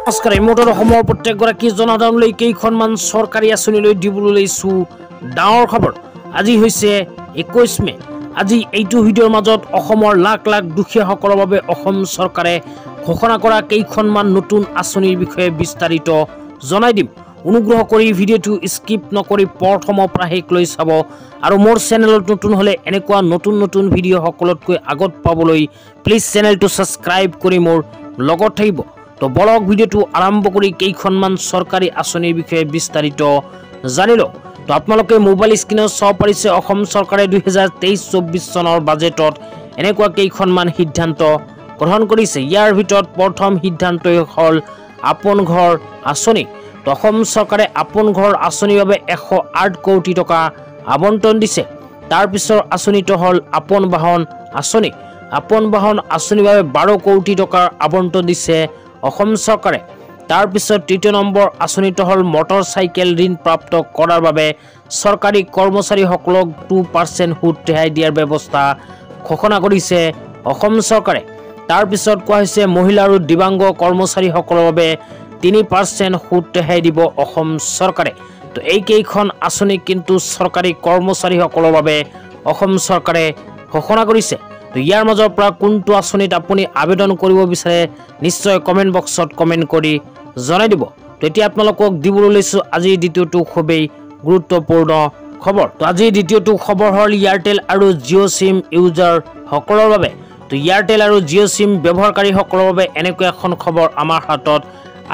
নমস্কাৰ ইমোটৰ অসমৰ প্ৰত্যেকগৰাকী জনসাধাৰণলৈ কেইখনমান চৰকাৰী আঁচনিলৈ দিবলৈ লৈছো ডাঙৰ খবৰ। আজি হৈছে 21 মে। আজি এইটো ভিডিঅ'ৰ মাজত অসমৰ লাখ লাখ দুখীয়াসকলৰ বাবে অসম চৰকাৰে ঘোষণা কৰা কেইখনমান নতুন আঁচনিৰ বিষয়ে বিস্তাৰিত জনাই দিম। অনুগ্ৰহ কৰি ভিডিঅ'টো স্কিপ নকৰি প্ৰথমৰ পৰা শেষলৈ চাব আৰু মোৰ চেনেলত নতুন হ'লে এনেকুৱা নতুন নতুন ভিডিঅ' সকলোতকৈ আগত পাবলৈ প্লিজ চেনেলটো ছাবস্ক্ৰাইব কৰি মোৰ লগত থাকিব। তো বলক ভিডিঅ'টো আৰম্ভ কৰি কেইখনমান চৰকাৰী আঁচনিৰ বিষয়ে বিস্তাৰিত জানিল। তো আপোনালোকে মোবাইল স্ক্ৰীনত চাব পাৰিছে অসম চৰকাৰে 2023-24 চনৰ বাজেটত এনেকুৱা কেইখনমান সিদ্ধান্ত গ্ৰহণ কৰিছে। ইয়াৰ ভিতৰত প্ৰথম সিদ্ধান্তই হ'ল আপোন ঘৰ আঁচনি। তো অসম চৰকাৰে আপোন ঘৰ আঁচনিৰ বাবে 108 কোটি টকা আবণ্টন দিছে। তাৰ পিছৰ আঁচনিটো হ'ল আপোন বাহন আঁচনি। আপোন বাহন আঁচনিৰ বাবে 12 কোটি টকাৰ আবণ্টন দিছে অসম চৰকাৰে। তাৰ পিছত তৃতীয় নম্বৰ আঁচনিটো হ'ল মটৰ চাইকেল ঋণ প্ৰাপ্ত কৰাৰ বাবে চৰকাৰী কৰ্মচাৰীসকলক 2% সুদ ৰেহাই দিয়াৰ ব্যৱস্থা ঘোষণা কৰিছে অসম চৰকাৰে। তাৰ পিছত কোৱা হৈছে মহিলা আৰু দিব্যাংগ কৰ্মচাৰীসকলৰ বাবে 3% সুদ ৰেহাই দিব অসম চৰকাৰে। তো এই কেইখন আঁচনি কিন্তু চৰকাৰী কৰ্মচাৰীসকলৰ বাবে অসম চৰকাৰে ঘোষণা কৰিছে। তো ইয়াৰ মাজৰ পৰা কোনটো আঁচনিত আপুনি আবেদন কৰিব বিচাৰে নিশ্চয় কমেণ্ট বক্সত কমেণ্ট কৰি জনাই দিব। তো এতিয়া আপোনালোকক দিবলৈ লৈছোঁ আজিৰ দ্বিতীয়টো খুবেই গুৰুত্বপূৰ্ণ খবৰ। তো আজিৰ দ্বিতীয়টো খবৰ হ'ল এয়াৰটেল আৰু জিঅ' চিম ইউজাৰসকলৰ বাবে। তো এয়াৰটেল আৰু জিঅ' চিম ব্যৱহাৰকাৰীসকলৰ বাবে এনেকুৱা এখন খবৰ আমাৰ হাতত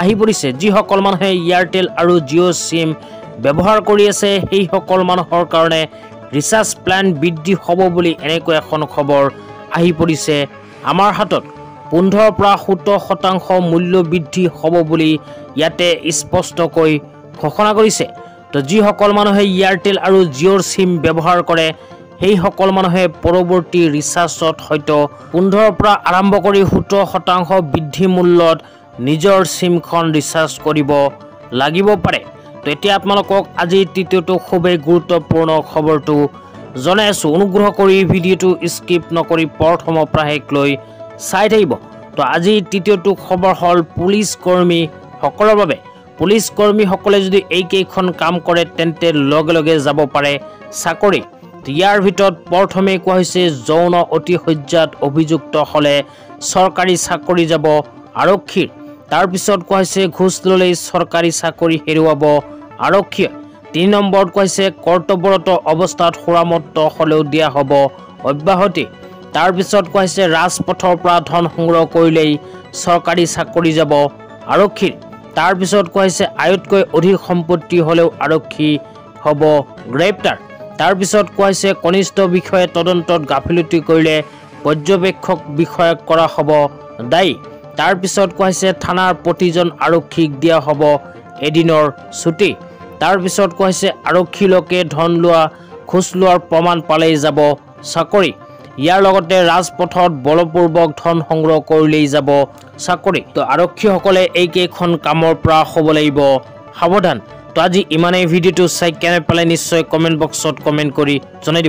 আহি পৰিছে। যিসকল মানুহে এয়াৰটেল আৰু জিঅ' চিম ব্যৱহাৰ কৰি আছে সেইসকল মানুহৰ কাৰণে ৰিচাৰ্জ প্লান বৃদ্ধি হ'ব বুলি এনেকুৱা এখন খবৰ আহি পৰিছে আমাৰ হাতত। 15 পৰা 17% মূল্য বৃদ্ধি হ'ব বুলি ইয়াতে স্পষ্টকৈ ঘোষণা কৰিছে। তো যিসকল মানুহে এয়াৰটেল আৰু জিঅ'ৰ চিম ব্যৱহাৰ কৰে সেইসকল মানুহে পৰৱৰ্তী ৰিচাৰ্জত হয়তো 15 পৰা আৰম্ভ কৰি 17% বৃদ্ধি মূল্যত নিজৰ চিমখন ৰিচাৰ্জ কৰিব লাগিব পাৰে। তো এতিয়া আপোনালোকক আজিৰ তৃতীয়টো খুবেই গুৰুত্বপূৰ্ণ খবৰটো জনাই আছোঁ। অনুগ্ৰহ কৰি ভিডিঅ'টো স্কিপ নকৰি প্ৰথমৰ পৰা শেষলৈ চাই থাকিব। তো আজিৰ তৃতীয়টো খবৰ হ'ল পুলিচ কৰ্মীসকলৰ বাবে। পুলিচ কৰ্মীসকলে যদি এইকেইখন কাম কৰে তেন্তে লগে লগে যাব পাৰে চাকৰি। ইয়াৰ ভিতৰত প্ৰথমে কোৱা হৈছে যৌন অতিশয্যাত অভিযুক্ত হ'লে চৰকাৰী চাকৰি যাব আৰক্ষীৰ। তাৰপিছত কোৱা হৈছে ঘোচ ল'লেই চৰকাৰী চাকৰি হেৰুৱাব আৰক্ষীয়ে। 3 নম্বৰত কোৱা হৈছে কৰ্তব্যৰত অৱস্থাত সুৰামত্ত হ'লেও দিয়া হ'ব অব্যাহতি। তাৰপিছত কোৱা হৈছে ৰাজপথৰ পৰা ধন সংগ্ৰহ কৰিলেই চৰকাৰী চাকৰি যাব আৰক্ষীৰ। তাৰপিছত কোৱা হৈছে আয়তকৈ অধিক সম্পত্তি হ'লেও আৰক্ষী হ'ব গ্ৰেপ্তাৰ। তাৰপিছত কোৱা হৈছে কনিষ্ঠ বিষয়ে তদন্তত গাফিলতি কৰিলে পৰ্যবেক্ষক বিষয়াক কৰা হ'ব দায়ী। তাৰপিছত কোৱা হৈছে থানাৰ প্ৰতিজন আৰক্ষীক দিয়া হ'ব এদিনৰ ছুটি। তাৰপিছত কোৱা হৈছে আৰক্ষীলোকে ধন লোৱা ঘোচ লোৱাৰ প্ৰমাণ পালেই যাব চাকৰি। ইয়াৰ লগতে ৰাজপথত বলপূৰ্বক ধন সংগ্ৰহ কৰিলেই যাব চাকৰি। তো আৰক্ষীসকলে এইকেইখন কামৰ পৰা হ'ব লাগিব সাৱধান। তো আজি ইমানেই। ভিডিঅ'টো চাই কেনে পালে নিশ্চয় কমেণ্ট বক্সত কমেণ্ট কৰি জনাই দিব।